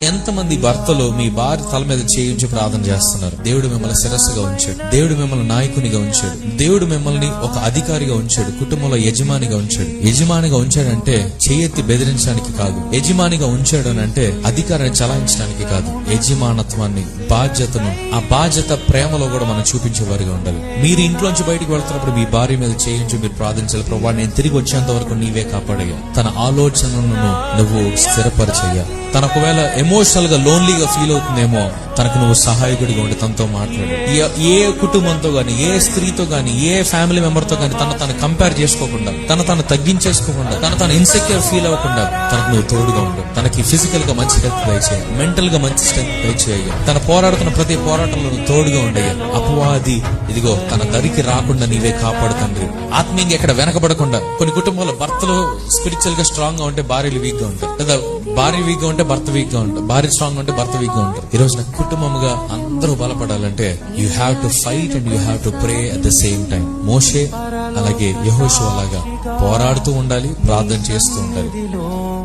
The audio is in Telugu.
ఎంతమంది భర్తలు మీ భార్య తల మీద చేయించి ప్రార్థన చేస్తున్నారు? దేవుడు మిమ్మల్ని శిరస్సుగా ఉంచాడు, దేవుడు మిమ్మల్ని నాయకునిగా ఉంచాడు, దేవుడు మిమ్మల్ని ఒక అధికారిగా ఉంచాడు, కుటుంబంలో యజమానిగా ఉంచాడు. యజమానిగా ఉంచాడంటే చేయెత్తి బెదిరించడానికి కాదు, యజమానిగా ఉంచాడు అంటే అధికారాన్ని చలాయించడానికి కాదు, యజమానత్వాన్ని, బాధ్యతను, ఆ బాధ్యత ప్రేమలో కూడా మనం చూపించేవారిగా ఉండాలి. మీరు ఇంట్లోంచి బయటకు వెళ్తున్నప్పుడు మీ భార్య మీద చేయించి మీరు ప్రార్థించాలి, ప్రభు నేను తిరిగి వచ్చేంత వరకు నీవే కాపాడయ్యా. తన ఆలోచనలను నువ్వు స్థిరపరిచయ్యా. తన ఒకవేళ ఎమోషనల్ గా లోన్లీగా ఫీల్ అవుతుందేమో, తనకు నువ్వు సహాయకుడిగా ఉండి తనతో మాట్లాడు. ఏ కుటుంబంతో గాని, ఏ స్త్రీతో గాని, ఏ ఫ్యామిలీ మెంబర్ తో గాని తను కంపేర్ చేసుకోకుండా, తను తగ్గించేసుకోకుండా, తను ఇన్సెక్యూర్ ఫీల్ అవ్వకుండా తనకు నువ్వు తోడుగా ఉండు. తనకి ఫిజికల్ గా మంచి హెల్త్ దయచేయ, మెంటల్ గా మంచి స్ట్రెంత్ దయచేయ. తన పోరాడుతున్న ప్రతి పోరాటంలో తోడుగా ఉండయ్యా. అపవాది ఇదిగో తన దరికి రాకుండా నీవే కాపాడు తండ్రి. ఆత్మీయంగా ఎక్కడ వెనకబడకుండా. కొన్ని కుటుంబాల్లో భర్తలు స్పిరిచువల్ గా స్ట్రాంగ్ గా ఉంటే భార్యలు వీక్ గా ఉంటారు, లేదా భార్య వీక్ గా ఉంటే భర్త వీక్ గా ఉంటారు, భార్య స్ట్రాంగ్ గా ఉంటే భర్త వీక్ గా ఉంటారు. ఈ రోజున కుటుంబముగా అందరూ బలపడాలంటే you have to fight and you have to pray at the same time. Moshe అలాగే యెహోషువ లాగా పోరాడుతూ ఉండాలి, ప్రార్థన చేస్తూ ఉండాలి.